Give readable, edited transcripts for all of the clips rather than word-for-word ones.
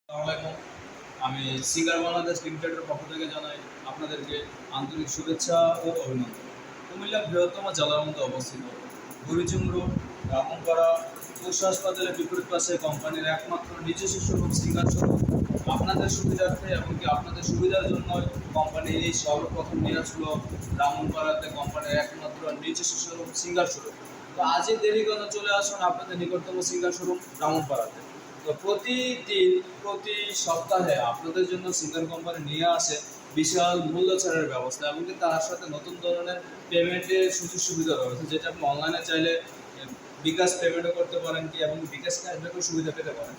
আসসালামু আলাইকুম। আমি সিঙ্গার বাংলাদেশ লিমিটেডের পক্ষ থেকে জানাই আপনাদেরকে আন্তরিক শুভেচ্ছা ও অভিনন্দন। কুমিল্লা বৃহত্তম জেলার মধ্যে অবস্থিত বুড়িচুং রোড, ব্রাহ্মণপাড়া পশু হাসপাতালের বিপরীত পাশে কোম্পানির একমাত্র নিজস্ব শোরুম সিঙ্গার শোরুম। আপনাদের সুবিধার্থে এমনকি আপনাদের সুবিধার জন্য কোম্পানি এই সর্বপ্রথম নিয়ে আসলো ব্রাহ্মণপাড়াতে কোম্পানির একমাত্র নিজস্ব শোরুম সিঙ্গার শোরুম। তো আজই দেরি কেন, চলে আসুন আপনাদের নিকটতম সিঙ্গার শোরুম ব্রাহ্মণপাড়াতে। তো প্রতিদিন প্রতি সপ্তাহে আপনাদের জন্য সিঙ্গার কোম্পানি নিয়ে আসে বিশাল মূল্য ছাড়ের ব্যবস্থা, এমনকি তার সাথে নতুন ধরনের পেমেন্টের সুযোগ সুবিধা রয়েছে, যেটা আপনি অনলাইনে চাইলে বিকাশ পেমেন্টও করতে পারেন কি, এবং বিকাশ ক্যাশব্যাকও সুবিধা পেতে পারেন।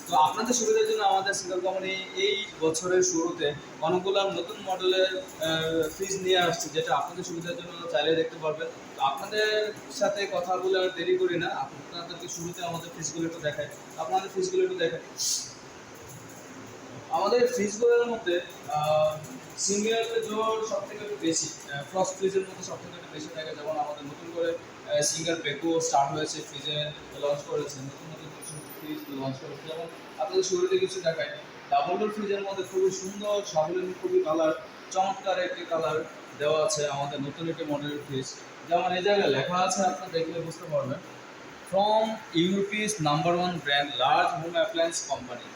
তো আপনাদের সুবিধার জন্য আমাদের সিঙ্গার কোম্পানি এই বছরের শুরুতে অনেকগুলো নতুন মডেলের ফ্রিজ নিয়ে আসছে, যেটা আপনাদের সুবিধার জন্য চাইলে দেখতে পারবেন। তো আপনাদের সাথে কথা বলে আর দেরি করি না, আপনাদেরকে শুরুতে আমাদের ফ্রিজগুলো একটু দেখাই। আপনাদের ফ্রিজগুলো একটু দেখাই। আমাদের ফ্রিজগুলোর মধ্যে সিঙ্গেল ডোর সব থেকে একটু বেশি, ফ্রস্ট ফ্রিজের মধ্যে সব থেকে একটু বেশি থাকে। যেমন আমাদের নতুন করে সিঙ্গেল বেকো স্টার্ট হয়েছে, ফ্রিজে লঞ্চ করেছে, নতুন নতুন কিছু ফ্রিজ লঞ্চ করেছে। যেমন আপনাদের শুরুতে কিছু দেখায়, ডাবল ডোর ফ্রিজের মধ্যে খুবই সুন্দর সাবলীল খুবই কালার, চমৎকার একটি কালার দেওয়া আছে আমাদের নতুন একটি মডেলের ফ্রিজ। যেমন এই জায়গায় লেখা আছে, আপনারা দেখলে বুঝতে পারবেন, from Europe's number one brand large home appliance company.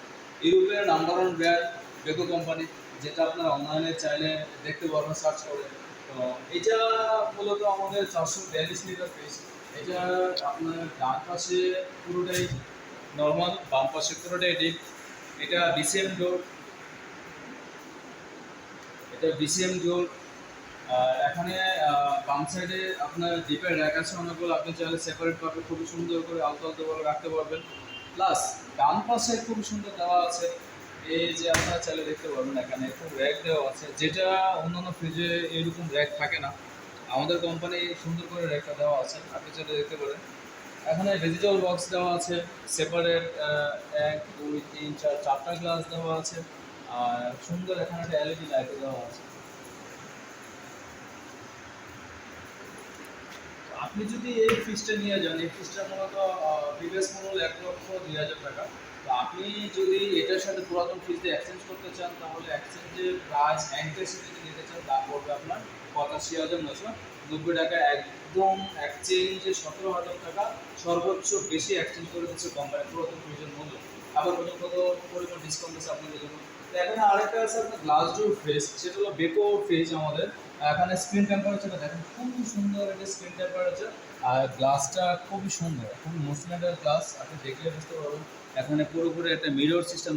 ইউরোপের number one brand Beko company, যেটা আপনারা অনলাইনে চাইলে দেখতে পারবেন সার্চ করে। তো এটা মূলত আমাদের 442 লিটার ফ্রিজ। এটা আপনার ডান পাশে পুরোটাই নর্মাল, বাম পাশে পুরোটাই ডিপ। এটা বিসিএম ডোর, এটা বিসিএম ডোর। আর এখানে বাম সাইডে আপনার ডিপের র্যাক আছে অনেকগুলো, আপনি চাইলে সেপারেট ভাবে খুবই সুন্দর করে আলতো আলতো করে রাখতে পারবেন। প্লাস ডান পাশে খুব সুন্দর দেওয়া আছে, এই যে আপনারা চাইলে দেখতে পারবেন এখানে খুব র্যাক দেওয়া আছে, যেটা অন্যান্য ফ্রিজে এরকম র্যাক থাকে না। আমাদের কোম্পানি সুন্দর করে র্যাকটা দেওয়া আছে, আপনি চাইলে দেখতে পারেন। এখানে ভেজিটেবল বক্স দেওয়া আছে, সেপারেট 1 2 3 4 চারটা গ্লাস দেওয়া আছে। আর সুন্দর এখানে একটা এলইডি লাইট দেওয়া আছে। আপনি যদি এই ফ্রিজটা নিয়ে যান, এই ফ্রিজটা মূলত প্রিভিয়াস মূল্য 1,02,000 টাকা। তো আপনি যদি এটার সাথে পুরাতন ফ্রিজটা এক্সচেঞ্জ করতে চান, তাহলে এক্সচেঞ্জের প্রাইস এনকেসি যদি নিতে চান, তা পড়বে আপনার 85,990 টাকা। একদম এক্সচেঞ্জে 17,000 টাকা সর্বোচ্চ বেশি এক্সচেঞ্জ করে দিচ্ছে কোম্পানি পুরাতন ফ্রিজের মূল্য। আবার নতুন কত পরিমাণ ডিসকাউন্ট আছে আপনাদের জন্য। তো এখানে আরেকটা আছে আপনার গ্লাস ডোর ফ্রিজ, সেটা হলো বেকো ফ্রিজ আমাদের। এখানে স্ক্রিন টেম্পারেচারটা দেখেন, খুবই সুন্দর একটা স্ক্রিন টেম্পারেচার। আর গ্লাসটা খুবই সুন্দর, খুবই মসৃণ একটা গ্লাস, আপনি দেখলে বুঝতে পারবেন। এখানে পুরোপুরি একটা মিরর সিস্টেম